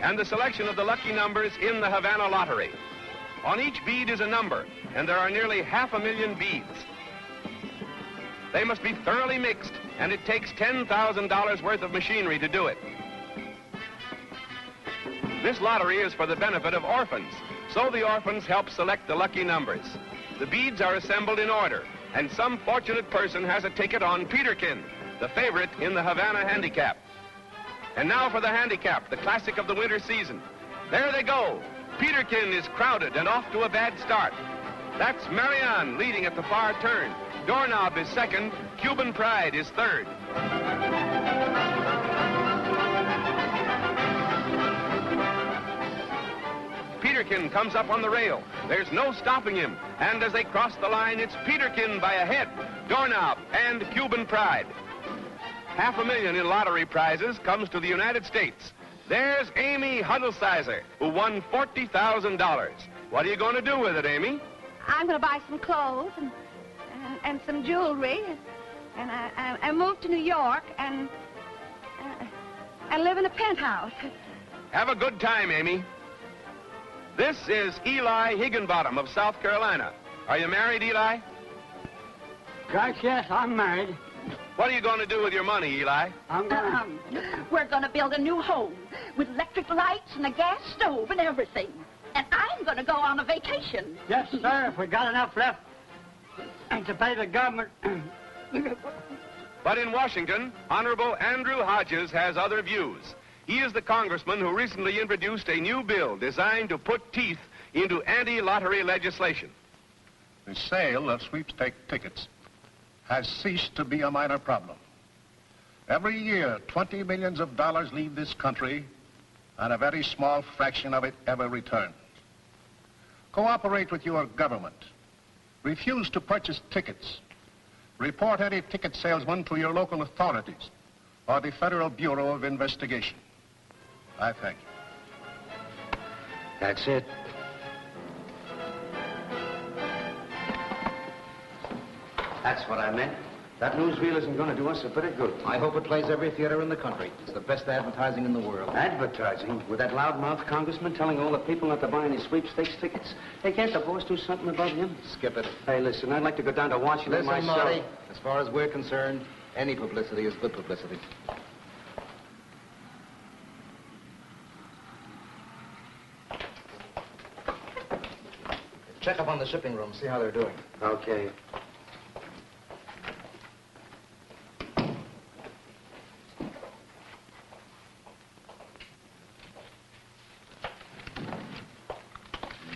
and the selection of the lucky numbers in the Havana lottery. On each bead is a number, and there are nearly 500,000 beads. They must be thoroughly mixed, and it takes $10,000 worth of machinery to do it. This lottery is for the benefit of orphans, so the orphans help select the lucky numbers. The beads are assembled in order, and some fortunate person has a ticket on Peterkin, the favorite in the Havana Handicap. And now for the Handicap, the classic of the winter season. There they go. Peterkin is crowded and off to a bad start. That's Marianne leading at the far turn. Doorknob is second. Cuban Pride is third. Peterkin comes up on the rail. There's no stopping him. And as they cross the line, it's Peterkin by a head, Doorknob, and Cuban Pride. 500,000 in lottery prizes comes to the United States. There's Amy Huddlesizer, who won $40,000. What are you going to do with it, Amy? I'm going to buy some clothes and some jewelry, and I move to New York and live in a penthouse. Have a good time, Amy. This is Eli Higginbottom of South Carolina. Are you married, Eli? Gosh, yes, I'm married. What are you going to do with your money, Eli? We're going to build a new home with electric lights and a gas stove and everything. And I'm going to go on a vacation. Yes, sir, if we got enough left to pay the government. But in Washington, Honorable Andrew Hodges has other views. He is the congressman who recently introduced a new bill designed to put teeth into anti-lottery legislation. The sale of sweepstake tickets has ceased to be a minor problem. Every year, $20 million leave this country, and a very small fraction of it ever returns. Cooperate with your government. Refuse to purchase tickets. Report any ticket salesman to your local authorities or the Federal Bureau of Investigation. I thank you. That's it. That's what I meant. That newsreel isn't going to do us a bit of good. I hope it plays every theater in the country. It's the best advertising in the world. Advertising? With that loudmouth congressman telling all the people not to buy any sweepstakes tickets. Hey, can't the boss do something about him? Skip it. Hey, listen, I'd like to go down to Washington myself. Marty, as far as we're concerned, any publicity is good publicity. Check up on the shipping room, see how they're doing. Okay.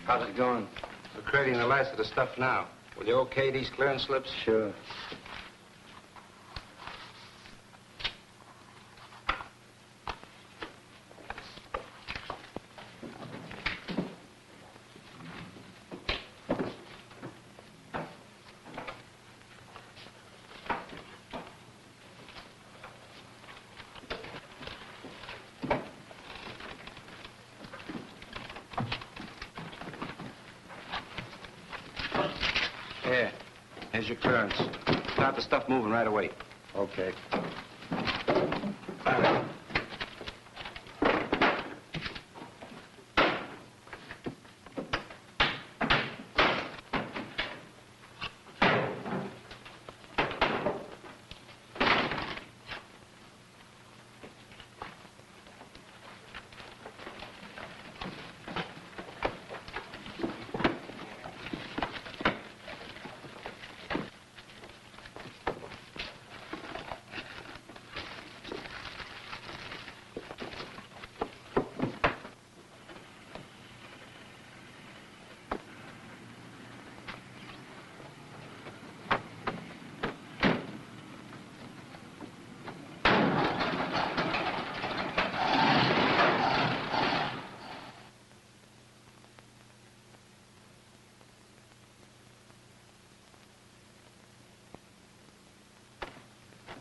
How's it going? We're creating the last of the stuff now. Will you okay these clearance slips? Sure. Here. Here's your clearance. Start the stuff moving right away. Okay.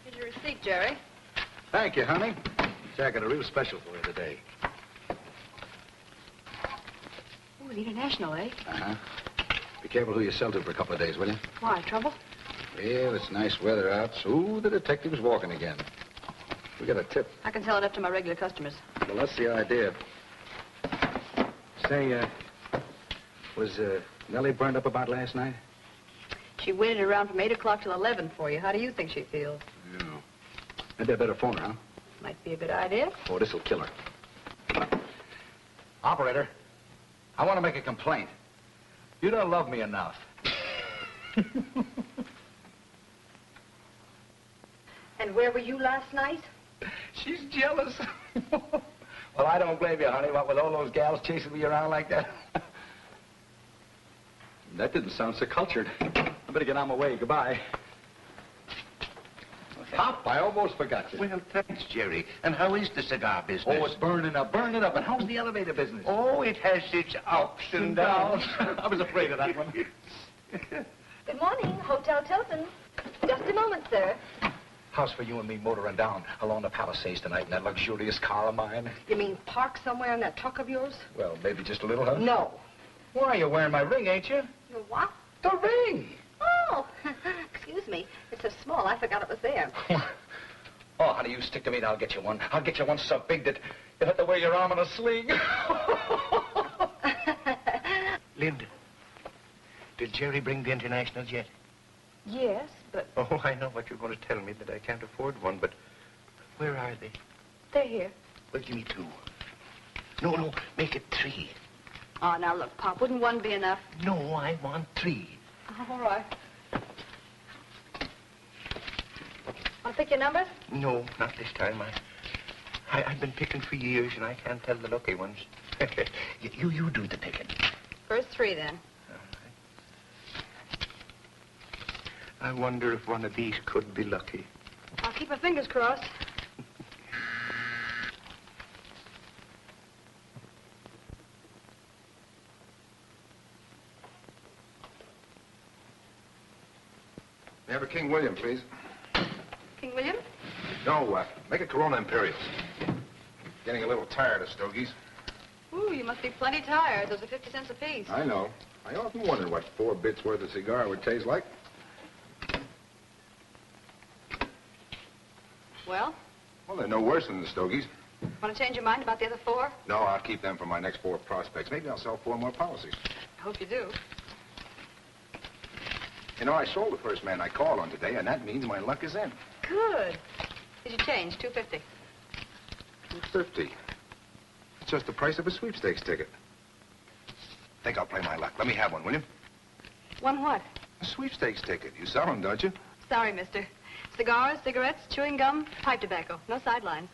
Here's your receipt, Jerry. Thank you, honey. See, I got a real special for you today. Oh, the International, eh? Uh-huh. Be careful who you sell to for a couple of days, will you? Why, trouble? Well, it's nice weather out, so the detective's walking again. We got a tip. I can sell it up to my regular customers. Well, that's the idea. Say, was Nellie burned up about last night? She waited around from 8 o'clock till 11 for you. How do you think she feels? Yeah. Maybe I better phone her, huh? Might be a good idea. Oh, this'll kill her. Operator, I want to make a complaint. You don't love me enough. And where were you last night? She's jealous. Well, I don't blame you, honey, what with all those gals chasing me around like that. That didn't sound so cultured. I better get on my way. Goodbye. Pop, I almost forgot you. Well, thanks, Jerry. And how is the cigar business? Oh, it's burning up, burning up. And how's the elevator business? Oh, it has its ups and downs. I was afraid of that one. Good morning, Hotel Tilton. Just a moment, sir. House for you and me motoring down along the Palisades tonight in that luxurious car of mine. You mean park somewhere in that truck of yours? Well, maybe just a little, huh? No. Why, you're wearing my ring, ain't you? Your what? The ring. Oh, excuse me. It's so small, I forgot it was there. Oh, honey, you stick to me and I'll get you one. I'll get you one so big that you'll have to wear your arm in a sling. Linda, did Jerry bring the internationals yet? Yes, but Oh, I know what you're going to tell me, that I can't afford one, but where are they? they're here. Well, give me 2. No, make it 3. Oh, now look, Pop, wouldn't one be enough? No, I want 3. All right. Want to pick your numbers? No, not this time. I've been picking for years, and I can't tell the lucky ones. you do the picking. First 3, then. I wonder if one of these could be lucky. I'll keep my fingers crossed. May I have a King William, please? King William? No, make a Corona Imperial. Getting a little tired of stogies. Ooh, you must be plenty tired. Those are 50 cents apiece. I know. I often wondered what 4 bits worth of cigar would taste like. Well, Well, they're no worse than the stogies. want to change your mind about the other 4? No, I'll keep them for my next 4 prospects. Maybe I'll sell 4 more policies. I hope you do. You know, I sold the first man I called on today, and that means my luck is in. Good. Did you change? $2.50. 50. It's just the price of a sweepstakes ticket. Think I'll play my luck. Let me have one, will you? One what? A sweepstakes ticket. You sell them, don't you? Sorry, mister. Cigars, cigarettes, chewing gum, pipe tobacco. No sidelines.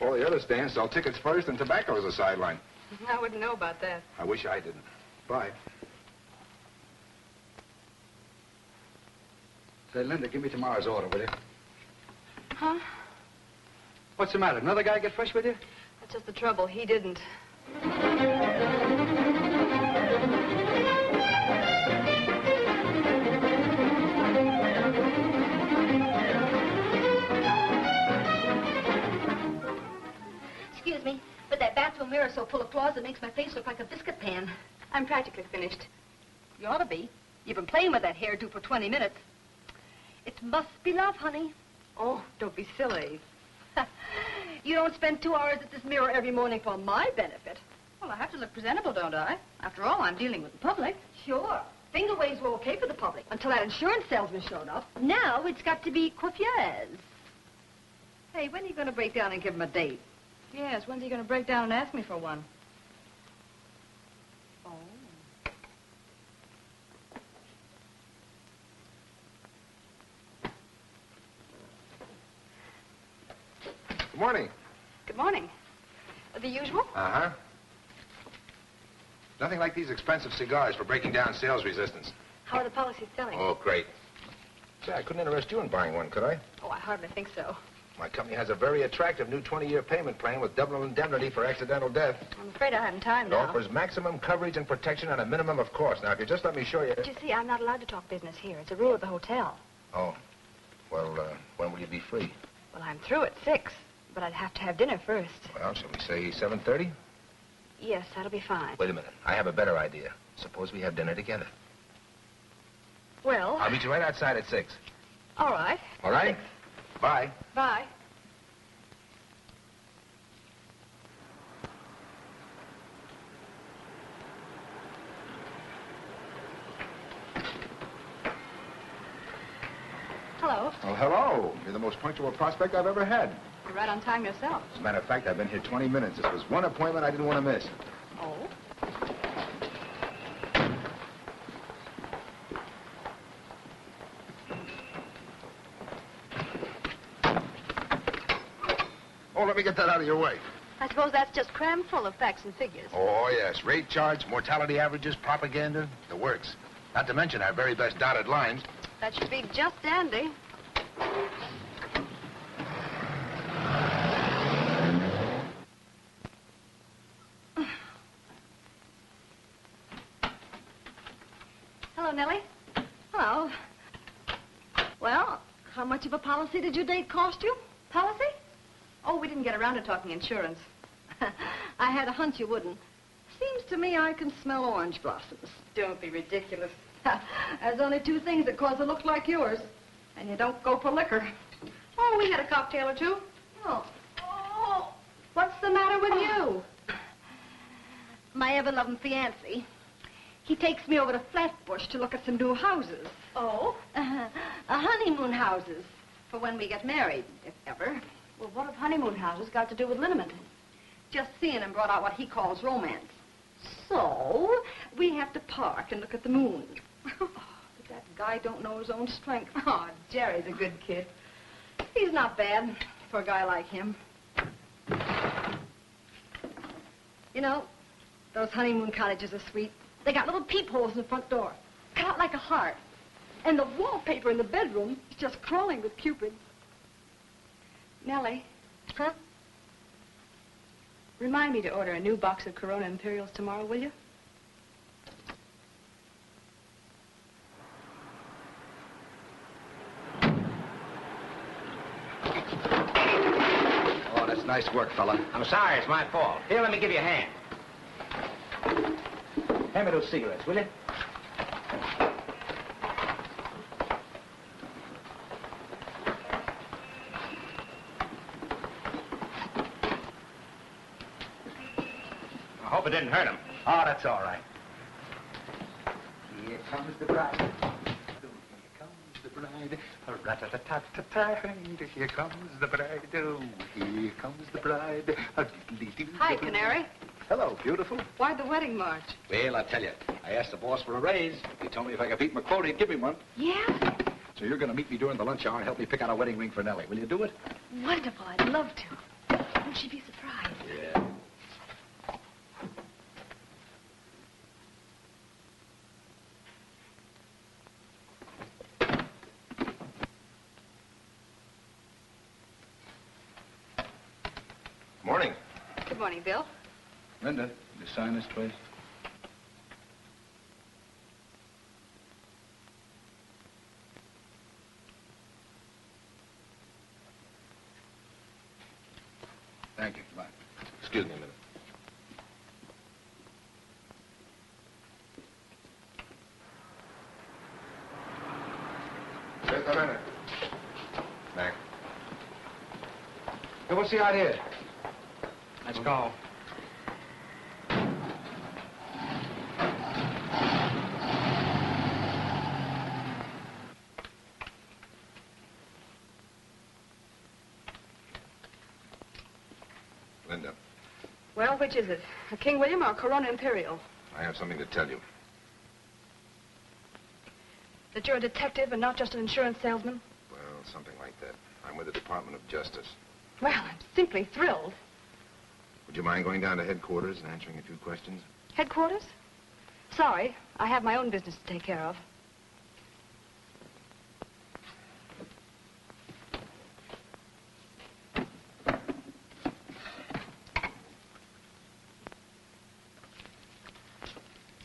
All the other stands sell tickets first and tobacco as a sideline. I wouldn't know about that. I wish I didn't. Bye. Say, Linda, give me tomorrow's order, will you? Huh? What's the matter? Another guy get fresh with you? That's just the trouble. He didn't. Excuse me, but that bathroom mirror is so full of claws it makes my face look like a biscuit pan. I'm practically finished. You ought to be. You've been playing with that hairdo for 20 minutes. It must be love, honey. Oh, don't be silly. You don't spend 2 hours at this mirror every morning for my benefit. Well, I have to look presentable, don't I? After all, I'm dealing with the public. Sure. Finger waves were okay for the public until that insurance salesman showed up. Now it's got to be coiffures. Hey, when are you going to break down and give him a date? Yes, when's he going to break down and ask me for one? Oh. Good morning. Good morning. The usual? Uh-huh. Nothing like these expensive cigars for breaking down sales resistance. How are the policies selling? Oh, great. Say, I couldn't interest you in buying one, could I? Oh, I hardly think so. My company has a very attractive new 20-year payment plan with double indemnity for accidental death. I'm afraid I haven't time It now. offers maximum coverage and protection at a minimum of cost. Now, if you just let me show you... But you see, I'm not allowed to talk business here. It's a rule of the hotel. Oh. Well, when will you be free? Well, I'm through at 6, but I'd have to have dinner first. Well, shall we say 7:30? Yes, that'll be fine. Wait a minute. I have a better idea. Suppose we have dinner together. Well, I'll meet you right outside at 6. all right. All right? Bye. Bye. No, you're the most punctual prospect I've ever had. You're right on time yourself. As a matter of fact, I've been here 20 minutes. This was one appointment I didn't want to miss. Oh? Oh, let me get that out of your way. I suppose that's just crammed full of facts and figures. Oh, yes. Rate charts, mortality averages, propaganda, the works. Not to mention our very best dotted lines. That should be just dandy. Hello, Nellie. Hello. Well, how much of a policy did your date cost you? Policy? Oh, we didn't get around to talking insurance. I had a hunch you wouldn't. Seems to me I can smell orange blossoms. Don't be ridiculous. There's only two things that cause a look like yours. And you don't go for liquor. Oh, we had a cocktail or two. Oh. Oh. What's the matter with you? My ever-loving fiancé. He takes me over to Flatbush to look at some new houses. Oh? Honeymoon houses. For when we get married, if ever. Well, what have honeymoon houses got to do with liniment? Just seeing him brought out what he calls romance. So, we have to park and look at the moon. But that guy don't know his own strength. Oh, Jerry's a good kid. He's not bad for a guy like him. You know, those honeymoon cottages are sweet. They got little peepholes in the front door, cut out like a heart. And the wallpaper in the bedroom is just crawling with cupids. Nellie. Huh? Remind me to order a new box of Corona Imperials tomorrow, will you? Oh, that's nice work, fella. I'm sorry, it's my fault. Here, let me give you a hand. Hand me those cigarettes, will you? I hope it didn't hurt him. Oh, that's all right. Here comes the bride. Here comes the bride. Rat-a-tat-tat-tat. Here comes the bride. Oh, here comes the bride. Hi, Canary. Hello, beautiful. Why the wedding march? Well, I'll tell you. I asked the boss for a raise. He told me if I could beat my quota, he'd give me one. Yeah? So you're going to meet me during the lunch hour and help me pick out a wedding ring for Nellie. Will you do it? Wonderful. I'd love to. Won't she be surprised? Yeah. Morning. Good morning, Bill. Linda, you sign this, please? Thank you. Bye. Excuse me a minute. Just a minute. Mac. Hey, what's the idea? Let's go. Linda, Well, which is it? A King William or a Corona Imperial? I have something to tell you. That you're a detective and not just an insurance salesman? Well, something like that. I'm with the Department of Justice. Well, I'm simply thrilled. Would you mind going down to headquarters and answering a few questions? Headquarters? Sorry, I have my own business to take care of.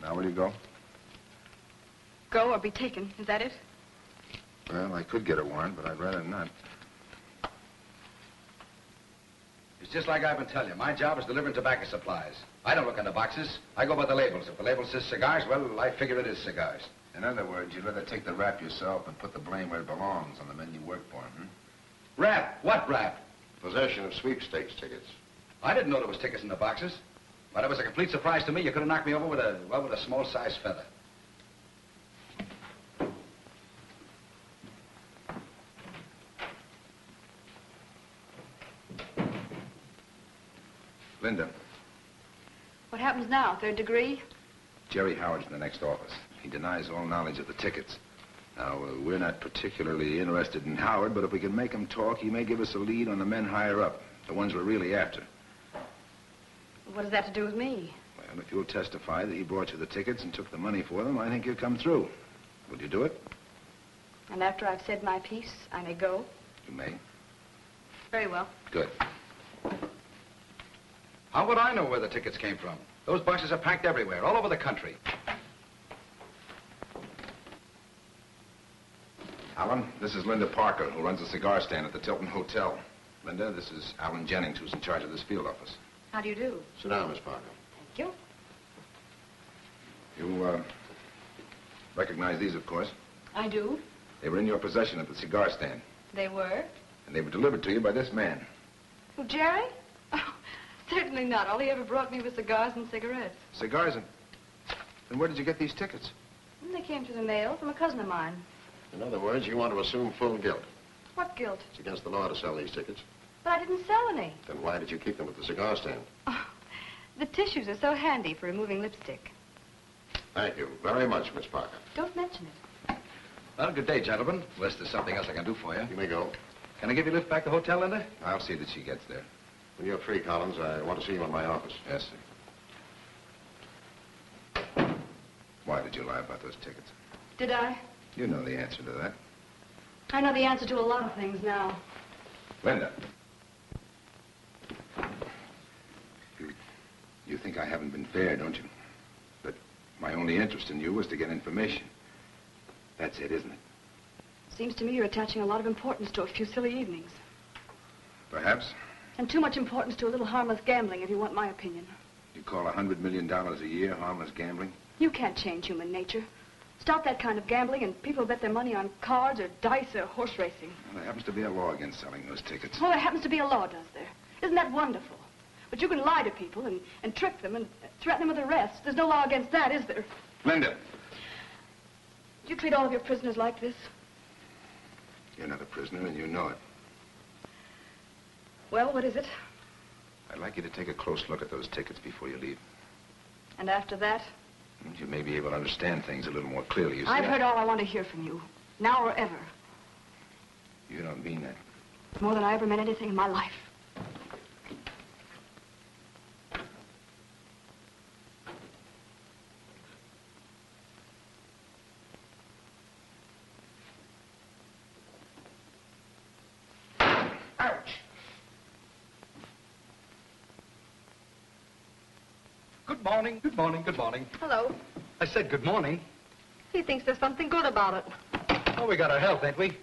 Now, will you go? Go or be taken, is that it? Well, I could get a warrant, but I'd rather not. It's just like I've been telling you. My job is delivering tobacco supplies. I don't look on the boxes. I go by the labels. If the label says cigars, well, I figure it is cigars. In other words, you'd rather take the rap yourself and put the blame where it belongs, on the men you work for, Rap? What rap? Possession of sweepstakes tickets. I didn't know there was tickets in the boxes. But it was a complete surprise to me. You could have knocked me over with a small-sized feather. Linda, What happens now? Third degree? Jerry Howard's in the next office. He denies all knowledge of the tickets. Now, we're not particularly interested in Howard, but if we can make him talk, he may give us a lead on the men higher up, the ones we're really after. What does that to do with me? Well, if you'll testify that he brought you the tickets and took the money for them, I think you'll come through. Will you do it? And after I've said my piece, I may go? You may. Very well. Good. How would I know where the tickets came from? Those boxes are packed everywhere, all over the country. Alan, this is Linda Parker, who runs a cigar stand at the Tilton Hotel. Linda, this is Alan Jennings, who's in charge of this field office. How do you do? Sit down, Miss Parker. Thank you. You, recognize these, of course. I do. They were in your possession at the cigar stand, They were? and they were delivered to you by this man. Who, Jerry? Oh, certainly not. All he ever brought me was cigars and cigarettes. Cigars and... And where did you get these tickets? And they came through the mail from a cousin of mine. In other words, you want to assume full guilt. What guilt? It's against the law to sell these tickets. But I didn't sell any. Then why did you keep them at the cigar stand? Oh, the tissues are so handy for removing lipstick. Thank you very much, Miss Parker. Don't mention it. Well, good day, gentlemen. Unless there's something else I can do for you. You may go. Can I give you a lift back to the hotel, Linda? I'll see that she gets there. When you're free, Collins, I want to see you in my office. Yes, sir. Why did you lie about those tickets? Did I? You know the answer to that. I know the answer to a lot of things now. Linda. You think I haven't been fair, don't you? But my only interest in you was to get information. That's it, isn't it? Seems to me you're attaching a lot of importance to a few silly evenings. Perhaps. And too much importance to a little harmless gambling, if you want my opinion. You call $100 million a year harmless gambling? You can't change human nature. Stop that kind of gambling and people bet their money on cards or dice or horse racing. Well, there happens to be a law against selling those tickets. Well, there happens to be a law, does there? Isn't that wonderful? But you can lie to people and trick them and threaten them with arrest. There's no law against that, is there? Linda. Do you treat all of your prisoners like this? You're not a prisoner and you know it. Well, what is it? I'd like you to take a close look at those tickets before you leave. And after that? You may be able to understand things a little more clearly, you see. I've heard all I want to hear from you. Now or ever. You don't mean that. More than I ever meant anything in my life. Good morning, good morning, good morning. Hello. I said good morning. He thinks there's something good about it. Oh, we got our help, ain't we?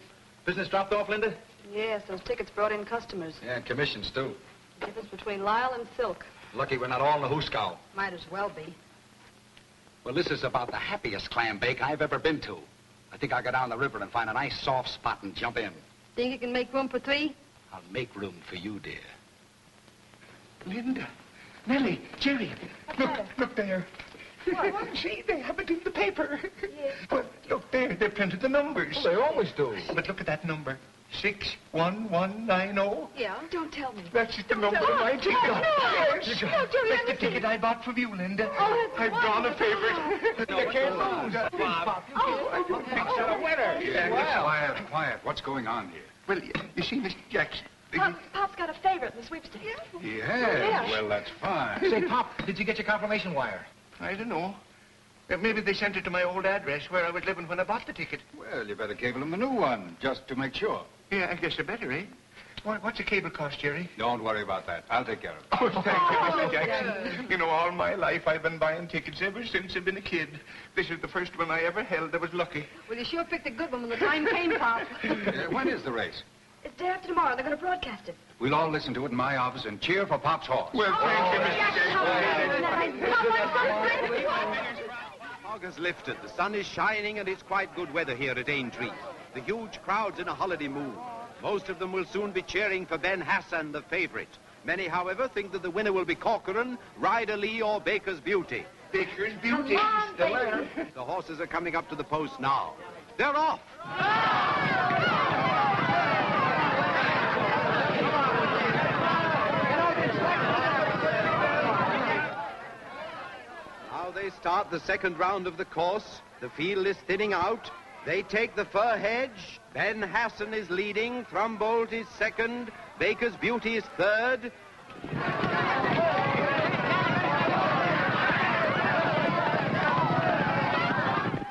Business dropped off, Linda? Yes, those tickets brought in customers. Yeah, and commissions, too. The difference between Lyle and Silk. Lucky we're not all in the hoosegow. Might as well be. Well, this is about the happiest clam bake I've ever been to. I think I'll go down the river and find a nice soft spot and jump in. Think you can make room for three? I'll make room for you, dear. Linda, Nellie, Jerry, look there. What? See, they have it in the paper. Yes. Well, look there, they printed the numbers. Well, they always do. But look at that number, 61190. Yeah? Don't tell me. That's the number of my ticket. No. Yes. No, Jerry, That's the ticket I bought from you, Linda. Oh, that's I've drawn a wonderful. favorite. I can't lose. Pop, I don't think so. winner. Yeah, quiet, quiet. What's going on here? Well, you see, Mr. Jackson. Pop's got a favorite in the sweepstakes. Yes, well, that's fine. Say, Pop, did you get your confirmation wire? I don't know. Maybe they sent it to my old address where I was living when I bought the ticket. Well, you better cable him the new one, just to make sure. Yeah, I guess I better, eh? What's a cable cost, Jerry? Don't worry about that. I'll take care of it. Oh, thank you, Mr. Jackson. You know, all my life I've been buying tickets ever since I've been a kid. This is the first one I ever held that was lucky. Well, you sure picked a good one when the time came, Pop. When is the race? It's day after tomorrow. They're going to broadcast it. We'll all listen to it in my office and cheer for Pop's horse. Well, thank you, Mr. Jackson. Fog has lifted, the sun is shining, and it's quite good weather here at Aintree. The huge crowd's in a holiday mood. Most of them will soon be cheering for Ben Hassan, the favorite. Many, however, think that the winner will be Corcoran, Ryder Lee, or Baker's Beauty. Baker's Beauty. Still there. The horses are coming up to the post now. They're off. start the second round of the course. The field is thinning out. They take the fir hedge. Ben Hassan is leading. Thrumbolt is second. Baker's Beauty is third.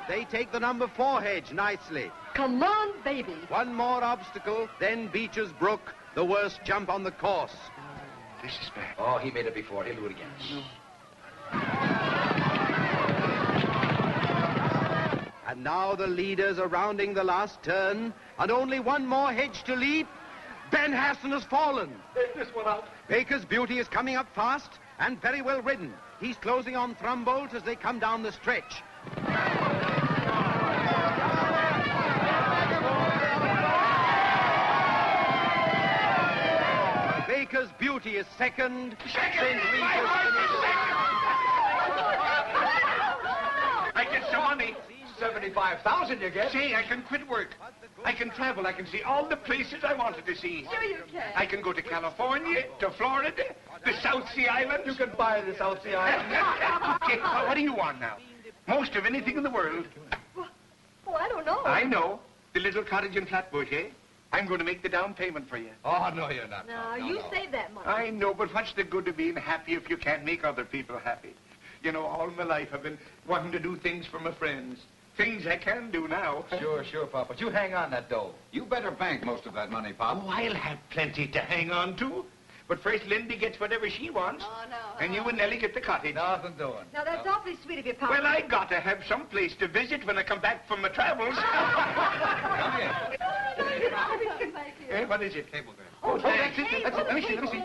They take the number 4 hedge nicely. Come on, baby. One more obstacle, then Beecher's Brook, the worst jump on the course. This is bad. Oh, he made it before. He'll do it again. And now the leaders are rounding the last turn, and only one more hedge to leap. Ben Hassan has fallen. Take this one out. Baker's Beauty is coming up fast and very well ridden. He's closing on Thrumbolt as they come down the stretch. Baker's Beauty is second. St. Regis I get some money. 75,000 you get. Say, I can quit work. I can travel. I can see all the places I wanted to see. Sure you can. I can go to California, to Florida, the South Sea Islands. You can buy the South Sea Islands. Okay, what do you want now? Most of anything in the world. Oh, I don't know. I know. The little cottage in Flatbush, eh? I'm going to make the down payment for you. Oh, no, you're not. No, you save that money. I know, but what's the good of being happy if you can't make other people happy? You know, all my life I've been wanting to do things for my friends. Things I can do now. Sure, Pop. But you hang on that dough. You better bank most of that money, Pop. Oh, I'll have plenty to hang on to. But first, Lindy gets whatever she wants. Oh, no. And you and Nellie get the cottage. Nothing doing. Now, that's awfully sweet of you, Pop. Well, I got to have some place to visit when I come back from my travels. Come here. What is it? Cablegram. Oh, that's it. That's it. Let me see.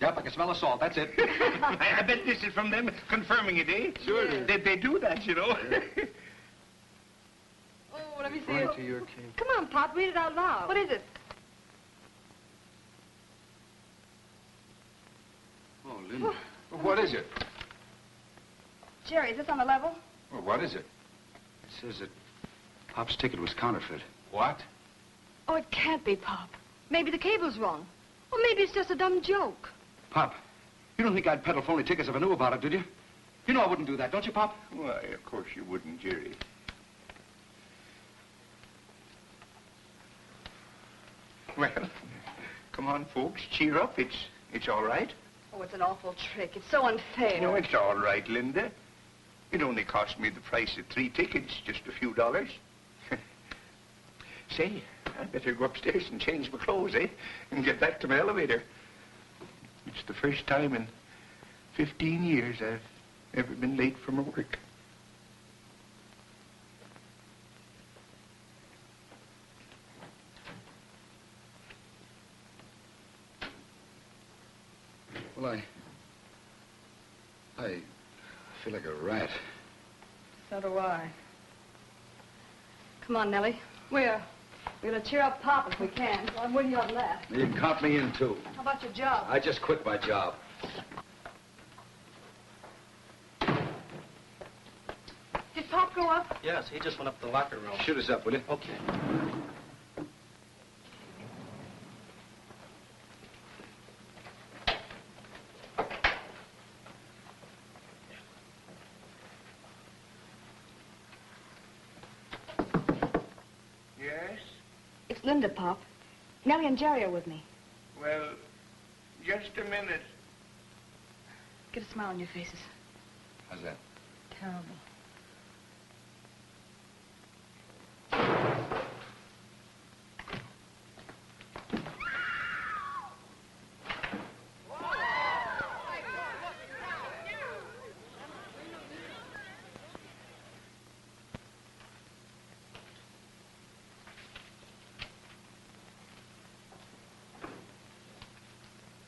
Yep, I can smell the salt. That's it. I bet this is from them confirming it, eh? Sure it is. They do that, you know. Oh, let me see Right it. to your cake. Come on, Pop, read it out loud. What is it? Oh, Linda. Well, what is it? Jerry, is this on the level? Well, what is it? It says that Pop's ticket was counterfeit. What? Oh, it can't be, Pop. Maybe the cable's wrong. Or maybe it's just a dumb joke. Pop, you don't think I'd peddle phony tickets if I knew about it, did you? You know I wouldn't do that, don't you, Pop? Why, of course you wouldn't, Jerry. Well, come on, folks, cheer up. It's all right. Oh, it's an awful trick. It's so unfair. No, it's all right, Linda. It only cost me the price of 3 tickets, just a few dollars. Say, I better go upstairs and change my clothes, eh? And get back to my elevator. It's the first time in 15 years I've ever been late for my work. Well, I feel like a rat. So do I. Come on, Nellie. We're going to cheer up Pop if we can. So I'm with you on that. You can count me in, too. How about your job? I just quit my job. Did Pop go up? Yes, he just went up to the locker room. Shoot us up, will you? Okay. Yes? It's Linda, Pop. Nellie and Jerry are with me. Well, just a minute. Get a smile on your faces. How's that? Terrible.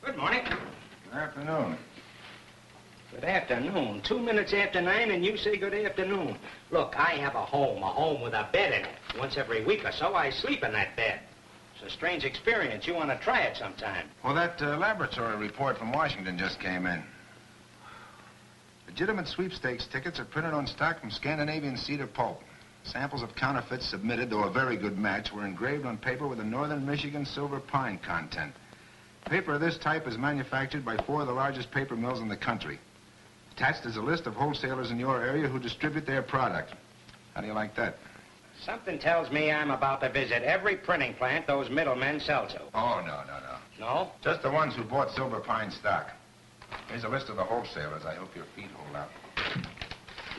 Good morning. Good afternoon. Good afternoon. 2 minutes after 9 and you say good afternoon. Look, I have a home with a bed in it. Once every week or so, I sleep in that bed. It's a strange experience. You want to try it sometime. Well, that laboratory report from Washington just came in. Legitimate sweepstakes tickets are printed on stock from Scandinavian cedar pulp. Samples of counterfeits submitted, though a very good match, were engraved on paper with a northern Michigan silver pine content. Paper of this type is manufactured by 4 of the largest paper mills in the country. Attached is a list of wholesalers in your area who distribute their product. How do you like that? Something tells me I'm about to visit every printing plant those middlemen sell to. Oh, no. No? Just the ones who bought Silver Pine stock. Here's a list of the wholesalers. I hope your feet hold out.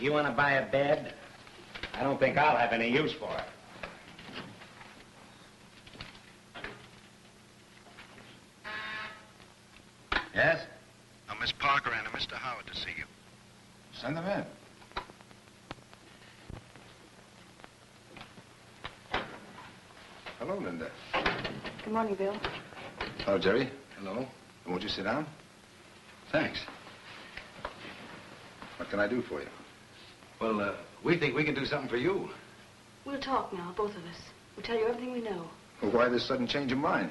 You want to buy a bed? I don't think I'll have any use for it. Yes? Miss Parker and Mr. Howard to see you. Send them in. Hello, Linda. Good morning, Bill. Hello, Jerry. Hello. Won't you sit down? Thanks. What can I do for you? Well, we think we can do something for you. We'll talk now, both of us. We'll tell you everything we know. Well, why this sudden change of mind?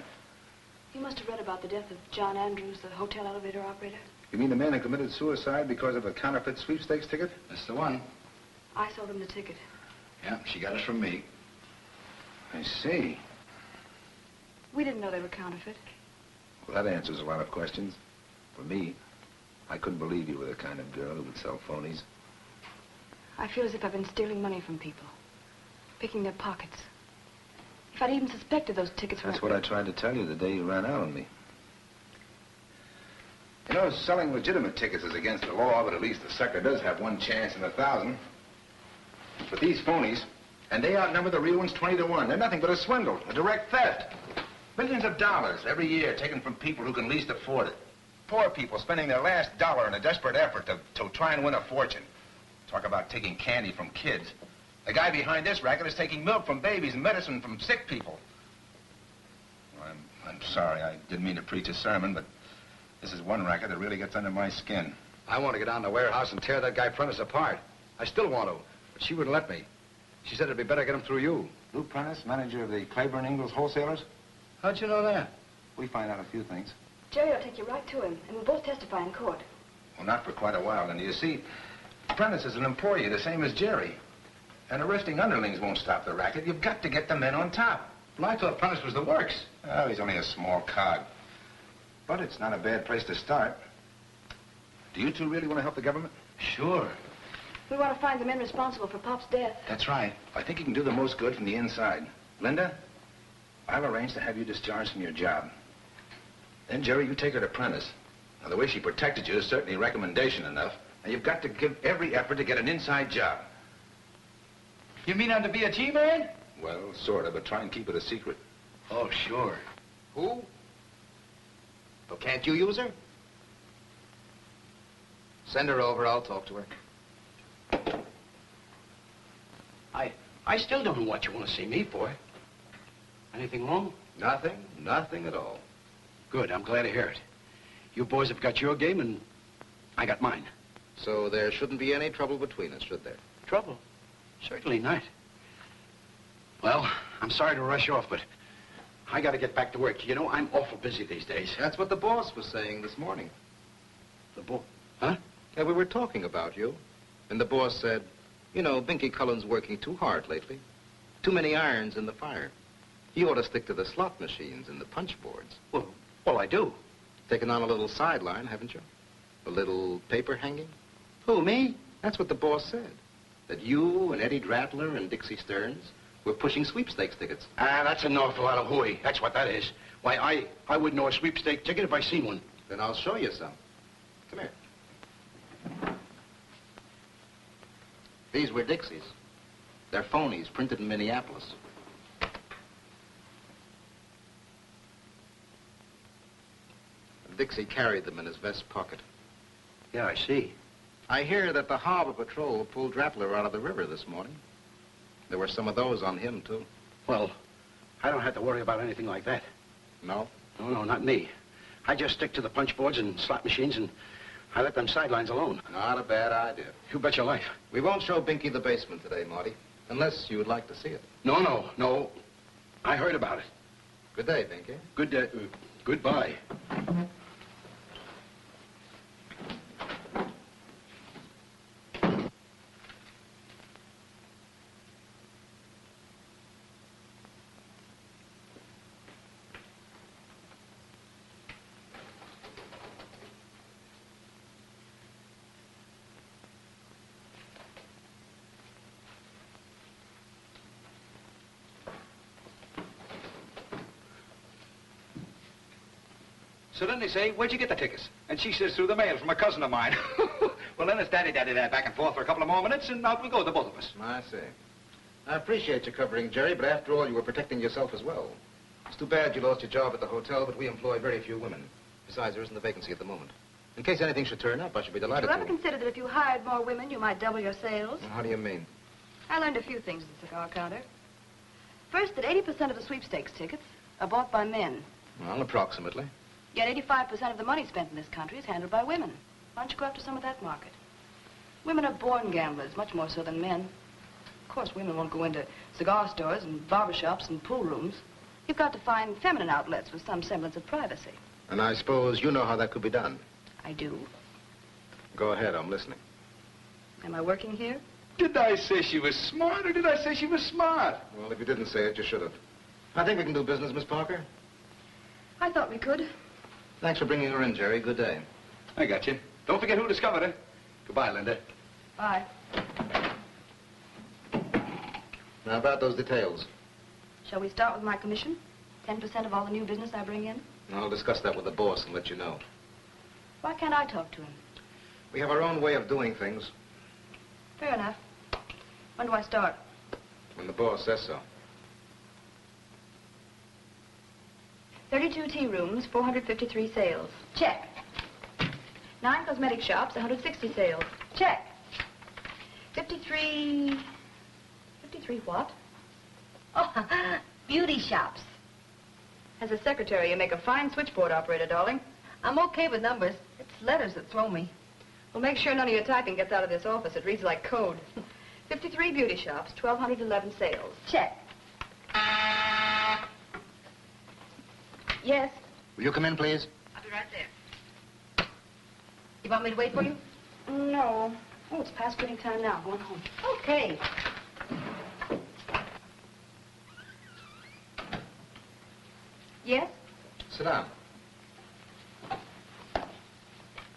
You must have read about the death of John Andrews, the hotel elevator operator. You mean the man who committed suicide because of a counterfeit sweepstakes ticket? That's the one. I sold him the ticket. Yeah, she got it from me. I see. We didn't know they were counterfeit. Well, that answers a lot of questions. For me, I couldn't believe you were the kind of girl who would sell phonies. I feel as if I've been stealing money from people, picking their pockets. If I'd even suspected those tickets were... That's what I tried to tell you the day you ran out on me. You know, selling legitimate tickets is against the law, but at least the sucker does have one chance in 1,000. But these phonies, and they outnumber the real ones 20 to 1. They're nothing but a swindle, a direct theft. Millions of dollars every year taken from people who can least afford it. Poor people spending their last dollar in a desperate effort to try and win a fortune. Talk about taking candy from kids. The guy behind this racket is taking milk from babies and medicine from sick people. Well, I'm sorry. I didn't mean to preach a sermon, but this is one racket that really gets under my skin. I want to get down to the warehouse and tear that guy Prentice apart. I still want to, but she wouldn't let me. She said it'd be better to get him through you. Lou Prentice, manager of the Claiborne Ingalls Wholesalers? How'd you know that? We find out a few things. Jerry will take you right to him, and we'll both testify in court. Well, not for quite a while, Linda. You see, Prentice is an employee, the same as Jerry. And arresting underlings won't stop the racket. You've got to get the men on top. Well, I thought Prentice was the works. Oh, he's only a small cog. But it's not a bad place to start. Do you two really want to help the government? Sure. We want to find the men responsible for Pop's death. That's right. I think you can do the most good from the inside. Linda, I'll arrange to have you discharged from your job. Then, Jerry, you take her to Prentice. Now, the way she protected you is certainly recommendation enough. Now, you've got to give every effort to get an inside job. You mean I'm to be a G-man? Well, sort of, but try and keep it a secret. Oh, sure. Who? Well, can't you use her? Send her over. I'll talk to her. I still don't know what you want to see me for. Anything wrong? Nothing. Nothing at all. Good. I'm glad to hear it. You boys have got your game, and I got mine. So there shouldn't be any trouble between us, should there? Trouble? Certainly not. Well, I'm sorry to rush off, but I got to get back to work. You know, I'm awful busy these days. That's what the boss was saying this morning. The boss? Huh? Yeah, we were talking about you. And the boss said, you know, Binky Cullen's working too hard lately. Too many irons in the fire. You ought to stick to the slot machines and the punch boards. Well, I do. Taken on a little sideline, haven't you? A little paper hanging? Who, me? That's what the boss said. That you and Eddie Dratler and Dixie Stearns were pushing sweepstakes tickets. Ah, that's an awful lot of hooey. That's what that is. Why, I wouldn't know a sweepstake ticket if I seen one. Then I'll show you some. Come here. These were Dixies. They're phonies, printed in Minneapolis. Dixie carried them in his vest pocket. Yeah, I see. I hear that the Harbor Patrol pulled Dratler out of the river this morning. There were some of those on him, too. Well, I don't have to worry about anything like that. No? No, not me. I just stick to the punch boards and slot machines, and I let them sidelines alone. Not a bad idea. You bet your life. We won't show Binky the basement today, Marty, unless you would like to see it. No. I heard about it. Good day, Binky. Good day. Goodbye. So then they say, where'd you get the tickets? And she says, through the mail from a cousin of mine. Well, then it's daddy-daddy there back and forth for a couple of more minutes, and out we go, the both of us. I see. I appreciate you covering Jerry, but after all, you were protecting yourself as well. It's too bad you lost your job at the hotel, but we employ very few women. Besides, there isn't a vacancy at the moment. In case anything should turn up, I should be delighted Did you ever to. consider that if you hired more women, you might double your sales? How do you mean? I learned a few things at the cigar counter. First, that 80% of the sweepstakes tickets are bought by men. Well, approximately. Yet 85% of the money spent in this country is handled by women. Why don't you go after some of that market? Women are born gamblers, much more so than men. Of course, women won't go into cigar stores and barbershops and pool rooms. You've got to find feminine outlets with some semblance of privacy. And I suppose you know how that could be done. I do. Go ahead, I'm listening. Am I working here? Did I say she was smart, or did I say she was smart? Well, if you didn't say it, you should have. I think we can do business, Miss Parker. I thought we could. Thanks for bringing her in, Jerry. Good day. I got you. Don't forget who discovered her. Goodbye, Linda. Bye. Now, about those details. Shall we start with my commission? 10% of all the new business I bring in? I'll discuss that with the boss and let you know. Why can't I talk to him? We have our own way of doing things. Fair enough. When do I start? When the boss says so. 32 tea rooms, 453 sales. Check. 9 cosmetic shops, 160 sales. Check. 53 what? Oh, beauty shops. As a secretary, you make a fine switchboard operator, darling. I'm okay with numbers. It's letters that throw me. Well, make sure none of your typing gets out of this office. It reads like code. 53 beauty shops, 1,211 sales. Check. Yes. Will you come in, please? I'll be right there. You want me to wait for you? No. Oh, it's past quitting time now. Going home. Okay. Yes? Sit down.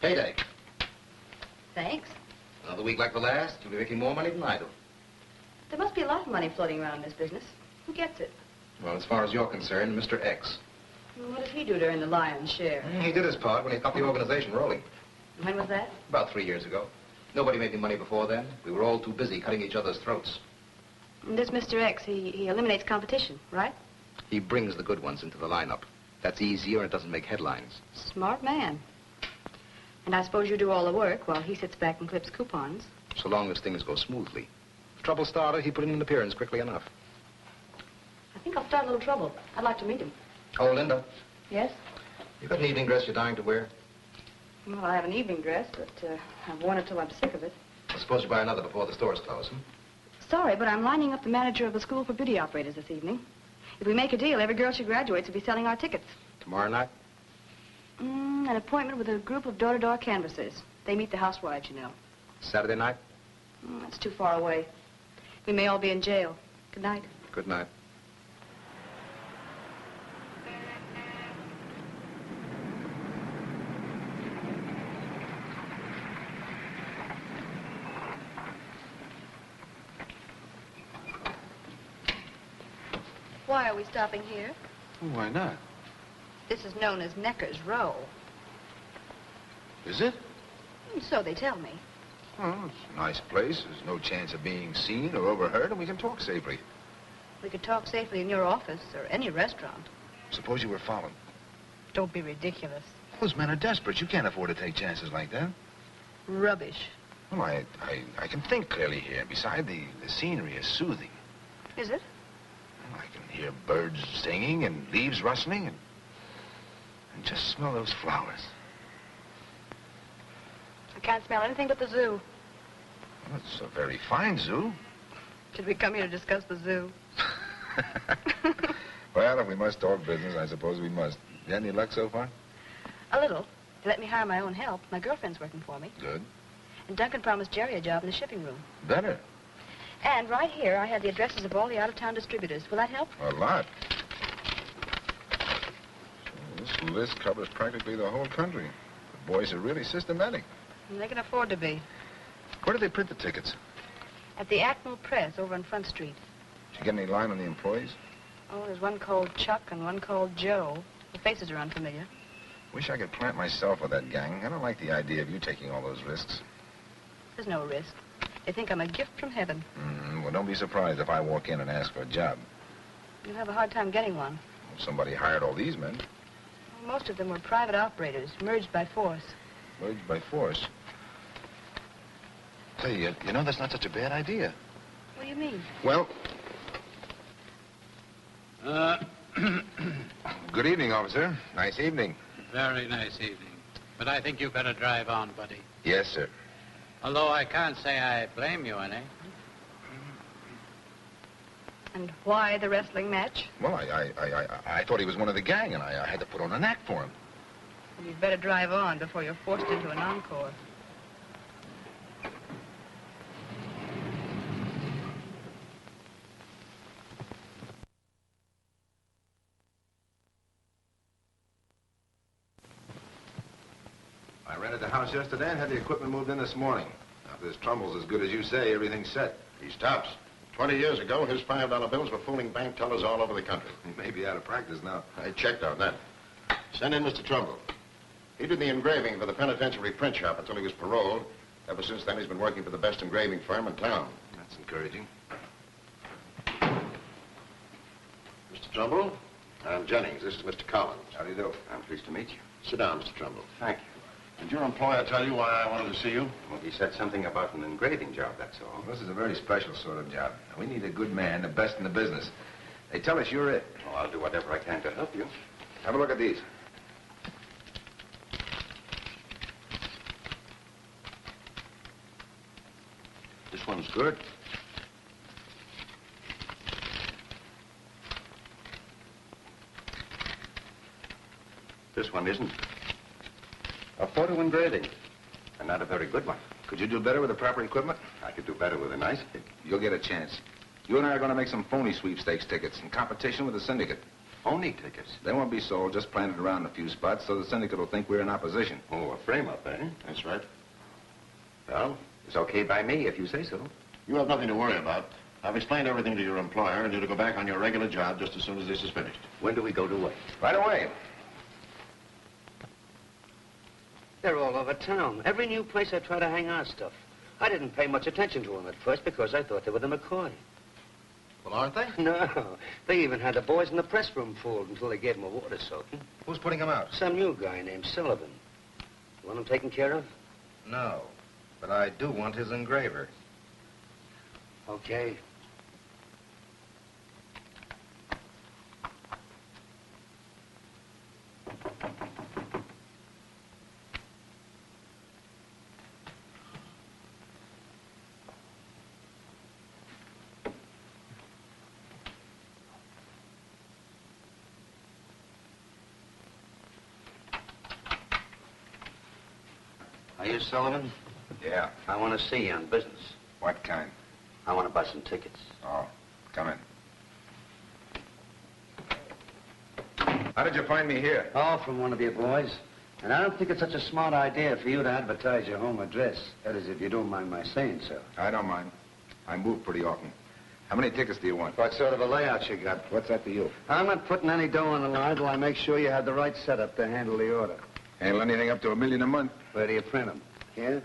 Payday. Thanks. Another week like the last, you'll be making more money than I do. There must be a lot of money floating around in this business. Who gets it? Well, as far as you're concerned, Mr. X. Well, what does he do during the lion's share? He did his part when he got the organization rolling. When was that? About 3 years ago. Nobody made any money before then. We were all too busy cutting each other's throats. And this Mr. X, he eliminates competition, right? He brings the good ones into the lineup. That's easier and it doesn't make headlines. Smart man. And I suppose you do all the work while he sits back and clips coupons. So long as things go smoothly. If trouble started, he put in an appearance quickly enough. I think I'll start a little trouble. I'd like to meet him. Oh, Linda. Yes? You got an evening dress you're dying to wear? Well, I have an evening dress, but I've worn it till I'm sick of it. I suppose you buy another before the stores close, Sorry, but I'm lining up the manager of the school for beauty operators this evening. If we make a deal, every girl she graduates will be selling our tickets. Tomorrow night? An appointment with a group of door-to-door canvassers. They meet the housewives, you know. Saturday night? That's too far away. We may all be in jail. Good night. Good night. Why are we stopping here? Why not? This is known as Necker's Row. Is it? So they tell me. Well, it's a nice place. There's no chance of being seen or overheard, and we can talk safely. We could talk safely in your office or any restaurant. Suppose you were followed. Don't be ridiculous. Those men are desperate. You can't afford to take chances like that. Rubbish. Well, I can think clearly here. Besides, the scenery is soothing. Is it? Well, I can hear birds singing and leaves rustling and just smell those flowers. I can't smell anything but the zoo. Well, it's a very fine zoo. Did we come here to discuss the zoo? Well, if we must talk business, I suppose we must. You had any luck so far? A little. They let me hire my own help. My girlfriend's working for me. Good. And Duncan promised Jerry a job in the shipping room. Better. And right here, I have the addresses of all the out-of-town distributors. Will that help? A lot. This list covers practically the whole country. The boys are really systematic. And they can afford to be. Where do they print the tickets? At the Acme Press over on Front Street. Did you get any line on the employees? Oh, there's one called Chuck and one called Joe. The faces are unfamiliar. Wish I could plant myself with that gang. I don't like the idea of you taking all those risks. There's no risk. They think I'm a gift from heaven. Well, don't be surprised if I walk in and ask for a job. You'll have a hard time getting one. Well, somebody hired all these men. Well, most of them were private operators, merged by force. Merged by force? Say, you know, that's not such a bad idea. What do you mean? Well... Good evening, officer. Nice evening. Very nice evening. But I think you better drive on, buddy. Yes, sir. Although I can't say I blame you any. And why the wrestling match? Well, I thought he was one of the gang, and I had to put on an act for him. Well, you'd better drive on before you're forced into an encore. I rented the house yesterday and had the equipment moved in this morning. Now, if this Trumbull's as good as you say, everything's set. He's tops. 20 years ago, his $5 bills were fooling bank tellers all over the country. He may be out of practice now. I checked on that. Send in Mr. Trumbull. He did the engraving for the penitentiary print shop until he was paroled. Ever since then, he's been working for the best engraving firm in town. That's encouraging. Mr. Trumbull, I'm Jennings. This is Mr. Collins. How do you do? I'm pleased to meet you. Sit down, Mr. Trumbull. Thank you. Did your employer tell you why I wanted to see you? Well, he said something about an engraving job, that's all. Well, this is a very special sort of job. We need a good man, the best in the business. They tell us you're it. Well, I'll do whatever I can to help you. Have a look at these. This one's good. This one isn't. A photo engraving, and not a very good one. Could you do better with the proper equipment? I could do better with a nice kid. You'll get a chance. You and I are going to make some phony sweepstakes tickets in competition with the syndicate. Phony tickets? They won't be sold, just planted around in a few spots so the syndicate will think we're in opposition. Oh, a frame-up, eh? That's right. Well, it's okay by me if you say so. You have nothing to worry about. I've explained everything to your employer, and you're to go back on your regular job just as soon as this is finished. When do we go to work? Right away. They're all over town. Every new place I try to hang on stuff. I didn't pay much attention to them at first because I thought they were the McCoy. Well, aren't they? No. They even had the boys in the press room fooled until they gave them a water soaking. Who's putting them out? Some new guy named Sullivan. You want him taken care of? No, but I do want his engraver. Okay. Are you Sullivan? Yeah. I want to see you on business. What kind? I want to buy some tickets. Oh, come in. How did you find me here? Oh, from one of your boys. And I don't think it's such a smart idea for you to advertise your home address. That is, if you don't mind my saying so. I don't mind. I move pretty often. How many tickets do you want? What sort of a layout you got? What's that to you? I'm not putting any dough on the line till I make sure you have the right setup to handle the order. Handle anything up to $1 million a month. Where do you print them? Here?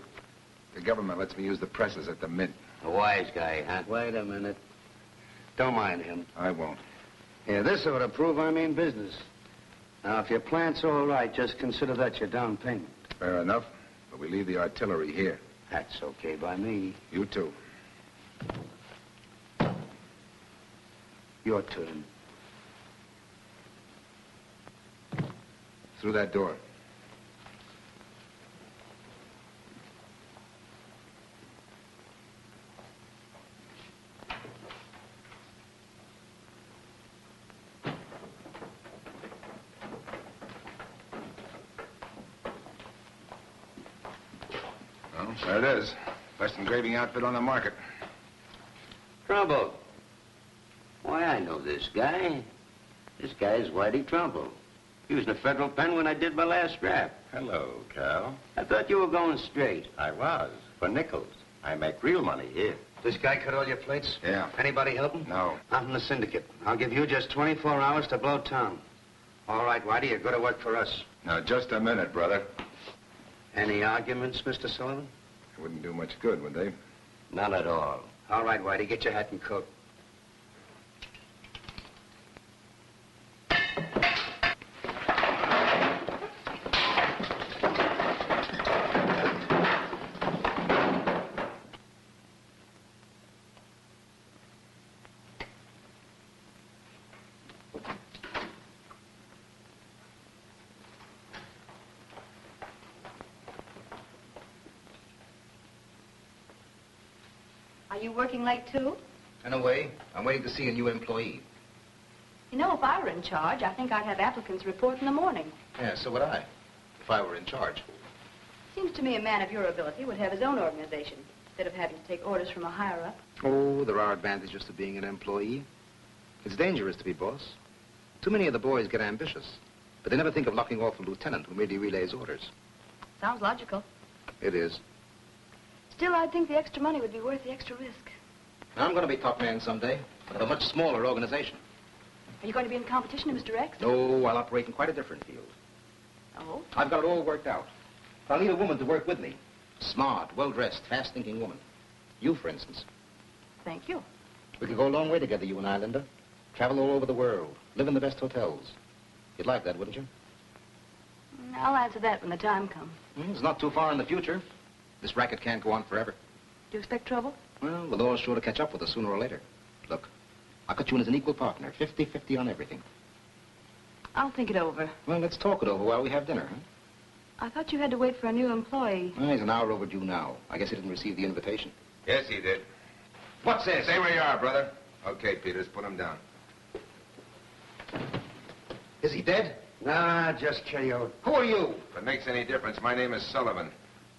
The government lets me use the presses at the mint. A wise guy, huh? Wait a minute. Don't mind him. I won't. Yeah, this ought to prove I mean business. Now, if your plant's all right, just consider that your down payment. Fair enough. But we leave the artillery here. That's okay by me. You too. Your turn. Through that door. Well, there it is. Best engraving outfit on the market. Trumbull. Why, I know this guy. This guy is Whitey Trumbull. He was in a federal pen when I did my last rap. Hello, Cal. I thought you were going straight. I was. For nickels. I make real money here. This guy cut all your plates? Yeah. Anybody help him? No. I'm from the syndicate. I'll give you just 24 hours to blow town. All right, Whitey, you go to work for us. Now, just a minute, brother. Any arguments, Mr. Sullivan? It wouldn't do much good, would they? None at all. All right, Whitey, get your hat and coat. Are you working late, too? In a way, I'm waiting to see a new employee. You know, if I were in charge, I think I'd have applicants report in the morning. Yeah, so would I, if I were in charge. Seems to me a man of your ability would have his own organization, instead of having to take orders from a higher-up. Oh, there are advantages to being an employee. It's dangerous to be boss. Too many of the boys get ambitious, but they never think of locking off a lieutenant who merely relays orders. Sounds logical. It is. Still, I think the extra money would be worth the extra risk. I'm going to be top man someday, but of a much smaller organization. Are you going to be in competition with Mr. X? No, I'll operate in quite a different field. Oh? I've got it all worked out. I'll need a woman to work with me. Smart, well-dressed, fast-thinking woman. You, for instance. Thank you. We could go a long way together, you and I, Linda. Travel all over the world. Live in the best hotels. You'd like that, wouldn't you? I'll answer that when the time comes. It's not too far in the future. This racket can't go on forever. Do you expect trouble? Well, the law's sure to catch up with us sooner or later. Look, I'll cut you in as an equal partner, 50-50 on everything. I'll think it over. Well, let's talk it over while we have dinner, huh? I thought you had to wait for a new employee. Well, he's an hour overdue now. I guess he didn't receive the invitation. Yes, he did. What's this? Stay where you are, brother. Okay, Peters, put him down. Is he dead? Nah, just KO'd. Who are you? If it makes any difference, my name is Sullivan.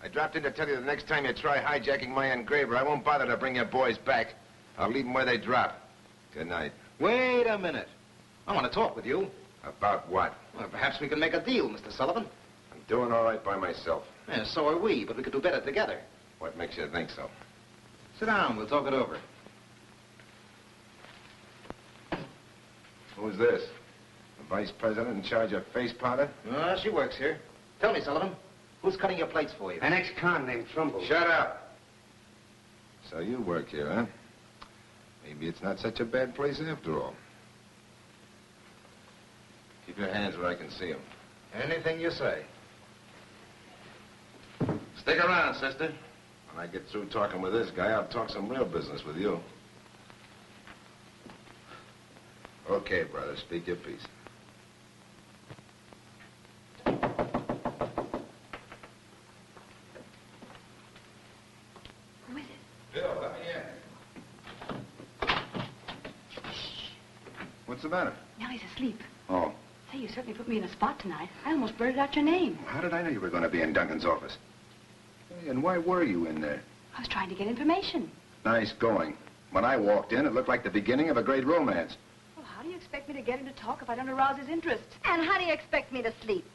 I dropped in to tell you the next time you try hijacking my engraver, I won't bother to bring your boys back. I'll leave them where they drop. Good night. Wait a minute. I want to talk with you. About what? Well, perhaps we can make a deal, Mr. Sullivan. I'm doing all right by myself. Yeah, so are we, but we could do better together. What makes you think so? Sit down. We'll talk it over. Who's this? The vice president in charge of face powder? She works here. Tell me, Sullivan, who's cutting your plates for you? An ex-con named Trumbull. Shut up! So you work here, huh? Maybe it's not such a bad place after all. Keep your hands where I can see them. Anything you say. Stick around, sister. When I get through talking with this guy, I'll talk some real business with you. Okay, brother, speak your piece. Who is it? Bill, let me in. What's the matter? Nellie's asleep. Oh. Say, you certainly put me in a spot tonight. I almost blurted out your name. How did I know you were going to be in Duncan's office? Hey, and why were you in there? I was trying to get information. Nice going. When I walked in, it looked like the beginning of a great romance. Well, how do you expect me to get him to talk if I don't arouse his interest? And how do you expect me to sleep?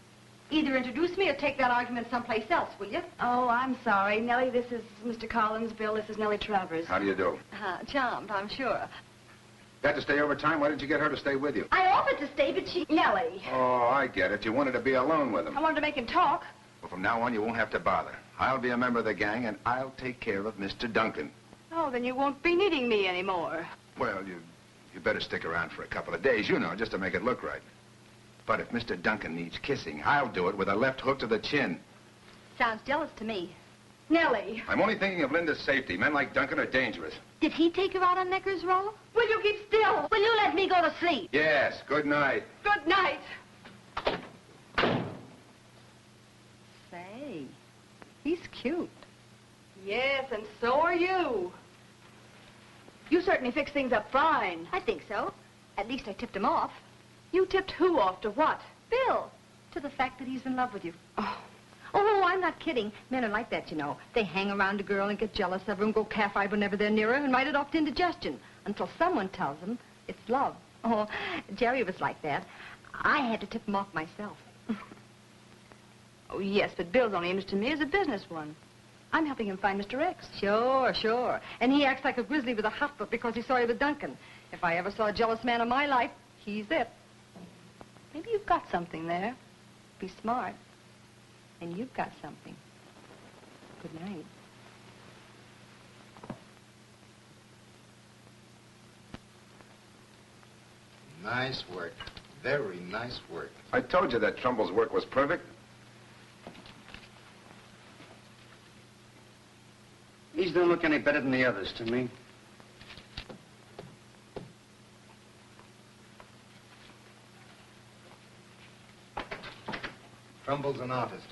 Either introduce me or take that argument someplace else, will you? Oh, I'm sorry. Nellie, this is Mr. Collins. Bill, this is Nellie Travers. How do you do? Charmed, I'm sure. You had to stay overtime? Why didn't you get her to stay with you? I offered to stay, but she... Nellie. Oh, I get it. You wanted to be alone with him. I wanted to make him talk. Well, from now on, you won't have to bother. I'll be a member of the gang, and I'll take care of Mr. Duncan. Oh, then you won't be needing me anymore. Well, you better stick around for a couple of days, you know, just to make it look right. But if Mr. Duncan needs kissing, I'll do it with a left hook to the chin. Sounds jealous to me. Nellie. I'm only thinking of Linda's safety. Men like Duncan are dangerous. Did he take you out on Necker's Roll? Will you keep still? Will you let me go to sleep? Yes, good night. Good night. Say, he's cute. Yes, and so are you. You certainly fixed things up fine. I think so. At least I tipped him off. You tipped who off to what? Bill, to the fact that he's in love with you. Oh, I'm not kidding. Men are like that, you know. They hang around a girl and get jealous of her and go calf-eyed whenever they're near her and write it off to indigestion until someone tells them it's love. Oh, Jerry was like that. I had to tip him off myself. Oh, yes, but Bill's only interest in me as a business one. I'm helping him find Mr. X. Sure. And he acts like a grizzly with a hot foot because he's sorry with Duncan. If I ever saw a jealous man in my life, he's it. Maybe you You've got something there. Be smart. And you've got something. Good night. Nice work. Very nice work. I told you that Trumbull's work was perfect. These don't look any better than the others to me. Trumbull's an artist.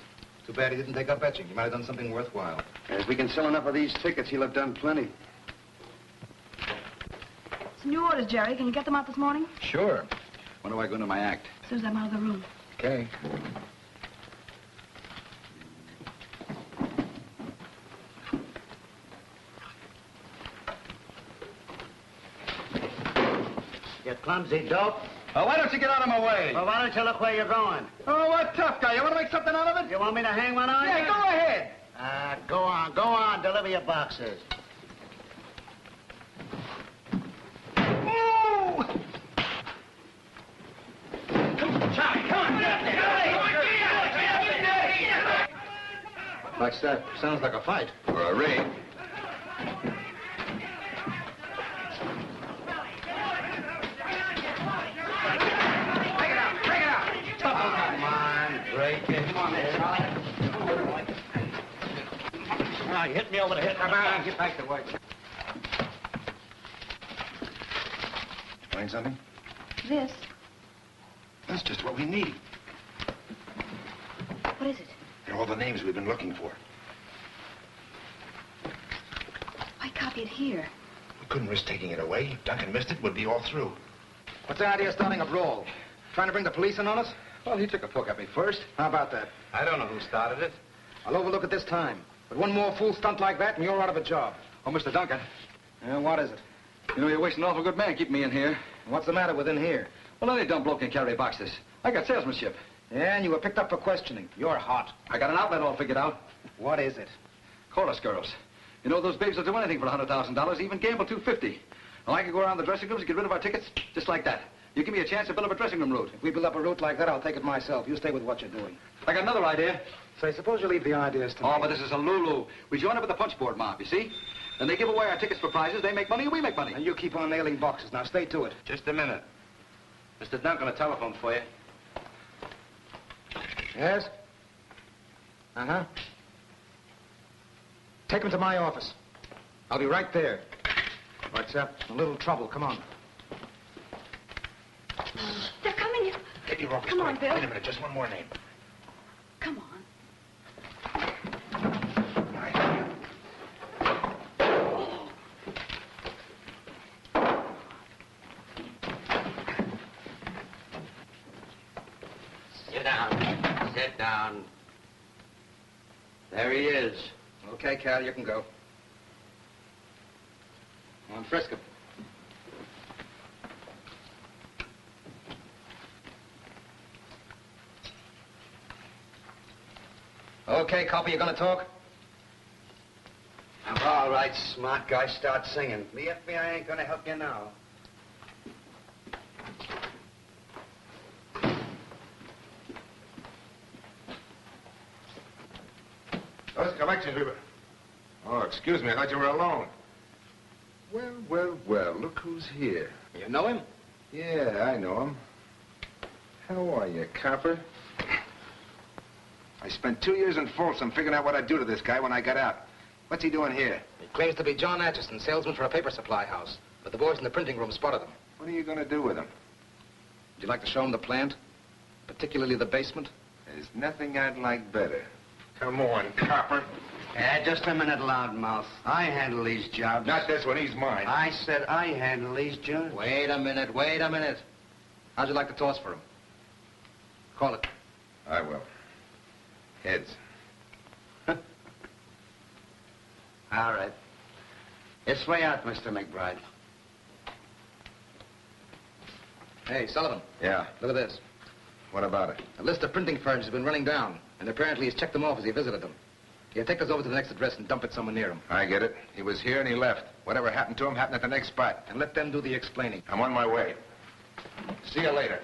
Too bad he didn't take up etching. He might have done something worthwhile. If we can sell enough of these tickets, he'll have done plenty. Some new orders, Jerry. Can you get them out this morning? Sure. When do I go into my act? As soon as I'm out of the room. Okay. You clumsy dope. Oh, why don't you get out of my way? Well, why don't you look where you're going? Oh, what tough guy. You want to make something out of it? You want me to hang one on you? Yeah, go ahead. Go on. Deliver your boxes. Oh! Charlie, come on, get up there. What's that? Sounds like a fight. Or a raid. You hit me over the head. Come on, get back to work. Find something? This. That's just what we need. What is it? They're all the names we've been looking for. Why copy it here? We couldn't risk taking it away. If Duncan missed it, we'd be all through. What's the idea of starting a brawl? Trying to bring the police in on us? Well, he took a poke at me first. How about that? I don't know who started it. I'll overlook it this time. But one more fool stunt like that and you're out of a job. Oh, Mr. Duncan. Yeah, what is it? You know, you're wasting an awful good man keeping me in here. What's the matter with in here? Well, any dumb bloke can carry boxes. I got salesmanship. Yeah, and you were picked up for questioning. You're hot. I got an outlet all figured out. What is it? Chorus girls. You know, those babes will do anything for $100,000, even gamble $250. Well, I could go around the dressing rooms and get rid of our tickets just like that. You give me a chance to build up a dressing room route. If we build up a route like that, I'll take it myself. You stay with what you're doing. I got another idea. Say, suppose you leave the ideas to me. Oh, but this is a Lulu. We join up with the punch board mob, you see? And they give away our tickets for prizes. They make money and we make money. And you keep on nailing boxes. Now, stay to it. Just a minute. Mr. Duncan, a telephone for you. Yes? Uh-huh. Take him to my office. I'll be right there. What's up? A little trouble. Come on. They're coming. Get your office. Come on, Bill. Wait a minute, just one more name. Come on. Sit down. Sit down. There he is. Okay, Cal, you can go. On Frisco. Okay, copy, you gonna talk? All right, smart guy, start singing. The FBI ain't gonna help you now. Oh, excuse me, I thought you were alone. Well, look who's here. You know him? Yeah, I know him. How are you, copper? I spent 2 years in Folsom figuring out what I'd do to this guy when I got out. What's he doing here? He claims to be John Atchison, salesman for a paper supply house. But the boys in the printing room spotted him. What are you going to do with him? Would you like to show him the plant? Particularly the basement? There's nothing I'd like better. Come on, copper. Just a minute, loudmouth. I handle these jobs. Not this one, he's mine. I said I handle these jobs. Wait a minute. How'd you like to toss for him? Call it. I will. Heads. All right. It's way out, Mr. McBride. Hey, Sullivan. Yeah. Look at this. What about it? A list of printing firms has been running down, and apparently he's checked them off as he visited them. Yeah, take us over to the next address and dump it somewhere near him. I get it. He was here and he left. Whatever happened to him happened at the next spot. And let them do the explaining. I'm on my way. See you later.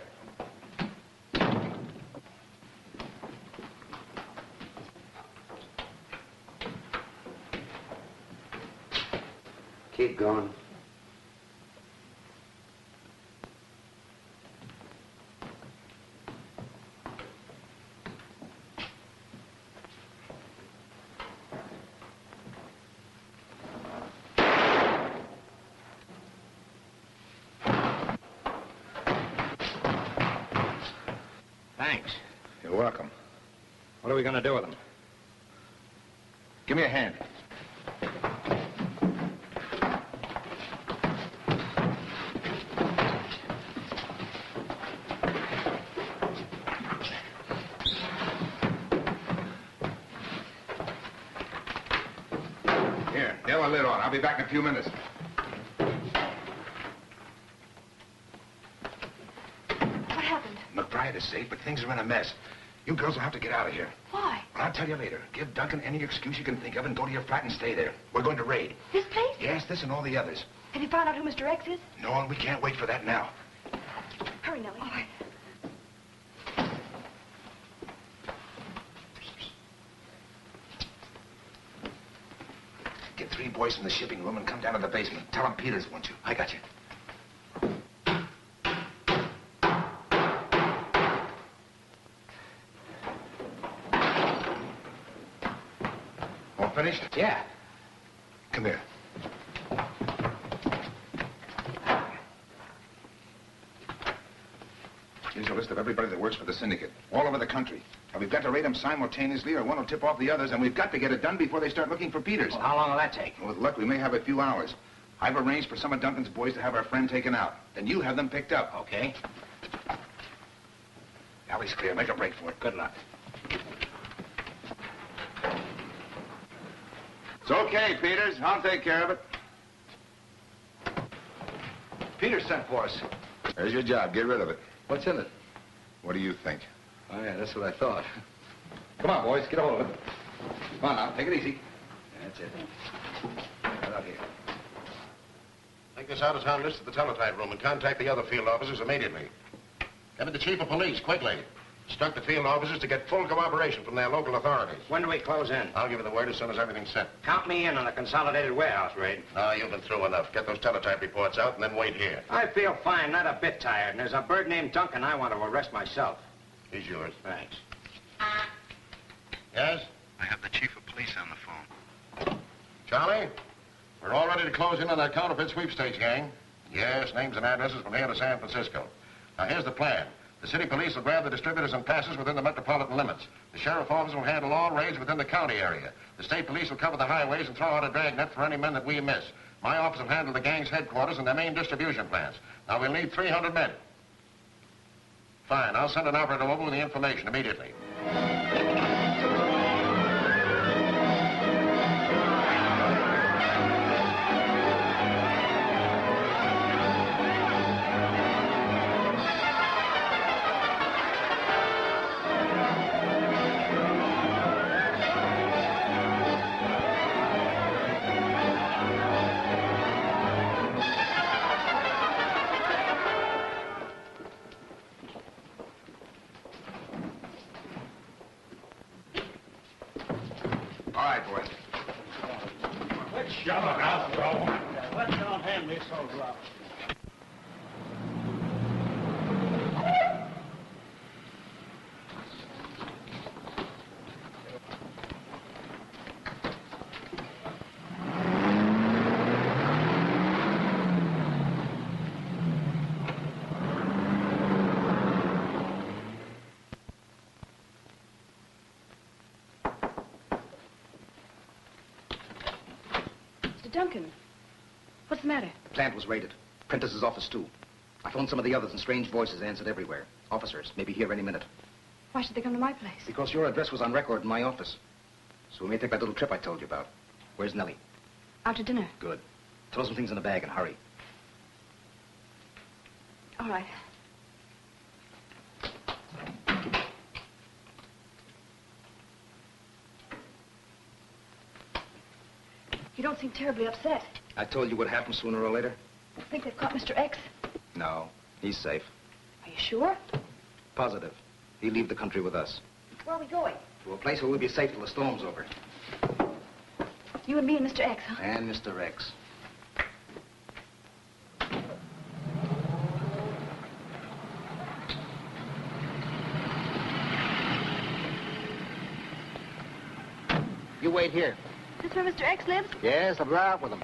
Keep going. Thanks. You're welcome. What are we going to do with them? Give me a hand. Here, get the lid on. I'll be back in a few minutes. What happened? McBride is safe, but things are in a mess. You girls will have to get out of here. Why? Well, I'll tell you later. Give Duncan any excuse you can think of and go to your flat and stay there. We're going to raid. This place? Yes, this and all the others. Have you found out who Mr. X is? No, and we can't wait for that now. Hurry, Nellie. All right. Get 3 boys from the shipping room and come down to the basement. Tell them Peters wants you. I got you. All finished? Yeah. Come here. Here's a list of everybody that works for the syndicate, all over the country. And we've got to raid them simultaneously, or one will tip off the others, and we've got to get it done before they start looking for Peters. Well, how long will that take? Well, with luck, we may have a few hours. I've arranged for some of Duncan's boys to have our friend taken out. Then you have them picked up. Okay. Alley's clear. Make a break for it. Good luck. It's okay, Peters. I'll take care of it. Peter sent for us. There's your job. Get rid of it. What's in it? What do you think? Oh, yeah, that's what I thought. Come on, boys, get a hold of it. Come on now, take it easy. That's it. Right out here. Take this out-of-town list to the teletype room and contact the other field officers immediately. Get to the chief of police, quickly. Instruct the field officers to get full cooperation from their local authorities. When do we close in? I'll give you the word as soon as everything's set. Count me in on the consolidated warehouse raid. No, you've been through enough. Get those teletype reports out and then wait here. I feel fine, not a bit tired. And there's a bird named Duncan I want to arrest myself. He's yours. Thanks. Yes? I have the chief of police on the phone. Charlie? We're all ready to close in on that counterfeit sweepstakes gang. Yes, names and addresses from here to San Francisco. Now, here's the plan. The city police will grab the distributors and passes within the metropolitan limits. The sheriff office will handle all raids within the county area. The state police will cover the highways and throw out a dragnet for any men that we miss. My office will handle the gang's headquarters and their main distribution plants. Now, we'll need 300 men. Fine. I'll send an operator over with the information immediately. All right, boys. Shut up, now, bro. Let don't hand me so rough. Duncan, what's the matter? The plant was raided. Prentice's office, too. I phoned some of the others, and strange voices answered everywhere. Officers, may be here any minute. Why should they come to my place? Because your address was on record in my office. So we may take that little trip I told you about. Where's Nellie? Out to dinner. Good. Throw some things in the bag and hurry. All right. You don't seem terribly upset. I told you what happened sooner or later. I think they've caught Mr. X. No, he's safe. Are you sure? Positive. He'll leave the country with us. Where are we going? To a place where we'll be safe till the storm's over. You and me and Mr. X, huh? And Mr. X. You wait here. Is this where Mr. X lives? Yes, I'll go out with him.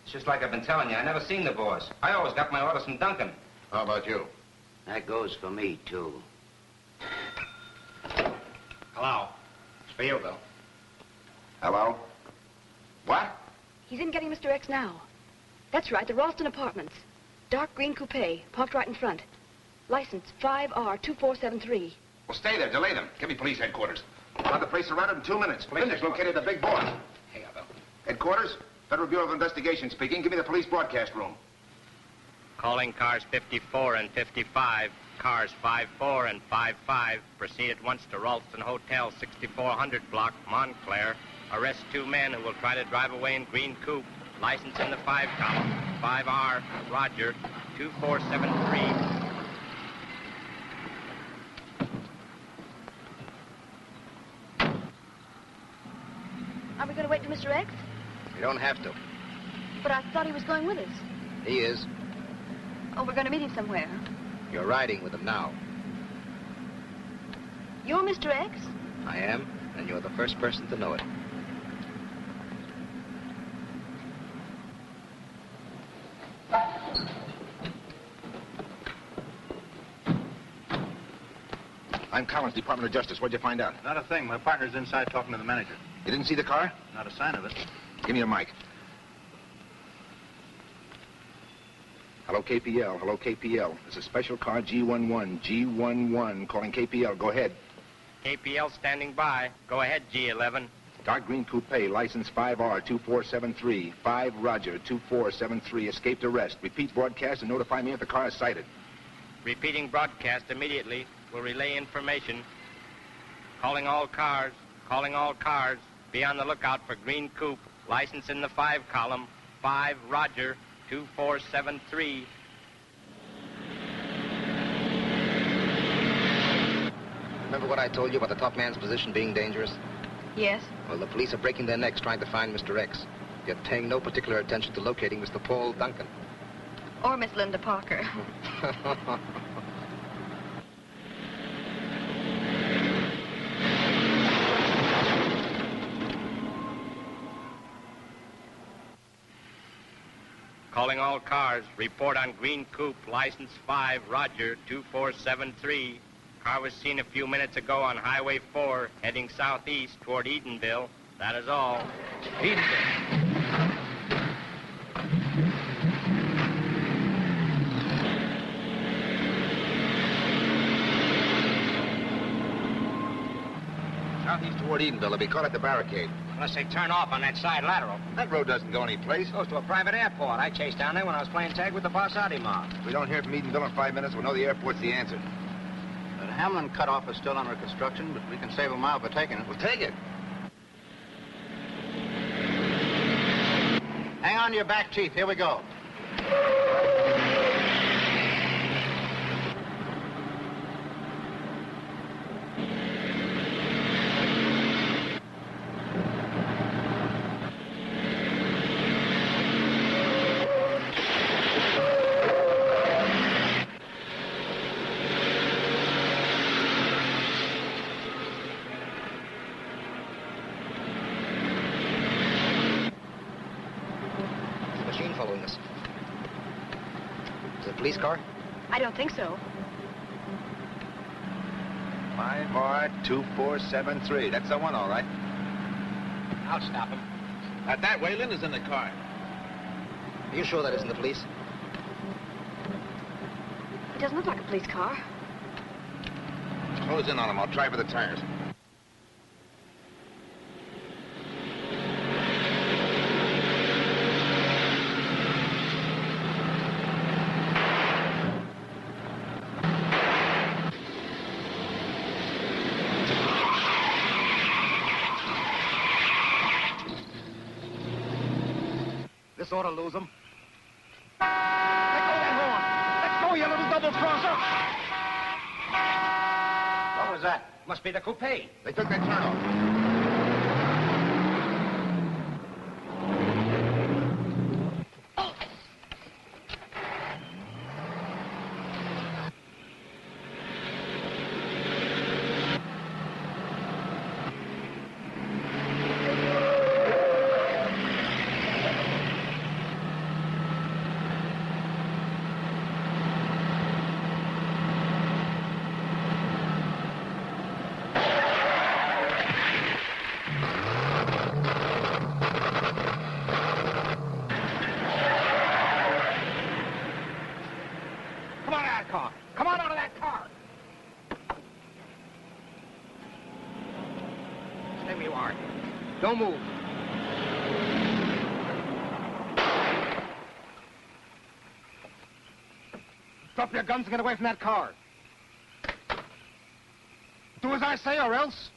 It's just like I've been telling you. I never seen the boss. I always got my orders from Duncan. How about you? That goes for me, too. Hello. It's for you, Bill. Hello? What? He's in getting Mr. X now. That's right, the Ralston Apartments. Dark green coupe, parked right in front. License 5R2473. Well, stay there. Delay them. Give me police headquarters. I'll have the place surrounded in 2 minutes. Finish. Located the big boss. Hang on, Bill. Headquarters? Federal Bureau of Investigation speaking. Give me the police broadcast room. Calling cars 54 and 55, cars 54 and 55. Proceed at once to Ralston Hotel, 6400 block, Montclair. Arrest 2 men who will try to drive away in green coupe. License in the 5 column, 5R, Roger, 2473. Are we going to wait for Mr. X? You don't have to. But I thought he was going with us. He is. Oh, we're going to meet him somewhere. You're riding with him now. You're Mr. X? I am, and you're the first person to know it. I'm Collins, Department of Justice. What'd you find out? Not a thing. My partner's inside talking to the manager. You didn't see the car? Not a sign of it. Give me a mic. Hello, KPL. Hello, KPL. It's a special car, G11. G11. Calling KPL. Go ahead. KPL standing by. Go ahead, G11. Dark green coupe, license 5R2473. 5 Roger, 2473. Escaped arrest. Repeat broadcast and notify me if the car is sighted. Repeating broadcast immediately. Will relay information. Calling all cars. Calling all cars. Be on the lookout for green coupe. License in the 5 column. 5 Roger, 2473. Remember what I told you about the top man's position being dangerous? Yes. Well, the police are breaking their necks trying to find Mr. X, yet paying no particular attention to locating Mr. Paul Duncan. Or Miss Linda Parker. Calling all cars. Report on green coupe. License 5 Roger, 2473. Car was seen a few minutes ago on Highway 4, heading southeast toward Edenville. That is all. Edenville. Southeast toward Edenville. They'll be caught at the barricade. Unless they turn off on that side lateral. That road doesn't go any place. Goes to a private airport. I chased down there when I was playing tag with the Barsati mob. If we don't hear from Edenville in 5 minutes, we'll know the airport's the answer. The Hamlin cutoff is still under construction, but we can save a mile by taking it. We'll take it. Hang on to your back teeth. Here we go. Police car? I don't think so. 5R2473. That's the one, all right. I'll stop him. Not that way. Linda's in the car. Are you sure that isn't the police? It doesn't look like a police car. Close in on him. I'll try for the tires. This ought to lose him. Let go that horn. Let's go, you little double-crosser. What was that? Must be the coupe. They took their turn off. Don't move. Drop your guns and get away from that car. Do as I say or else.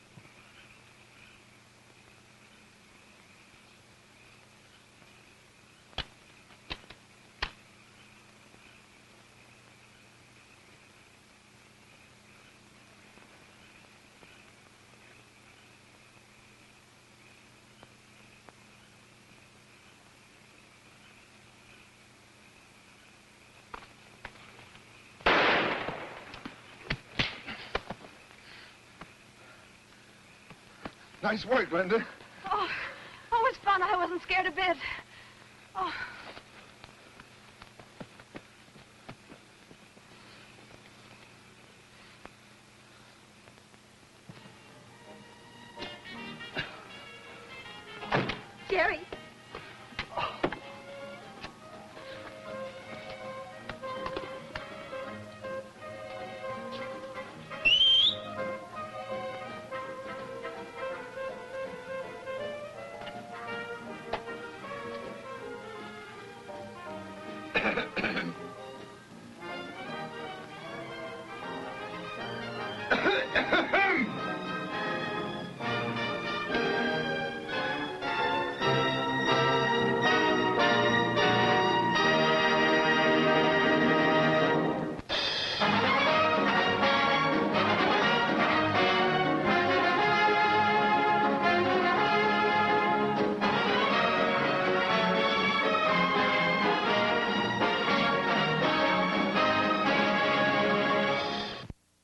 Nice work, Linda. Oh, it's fun. I wasn't scared a bit. Oh.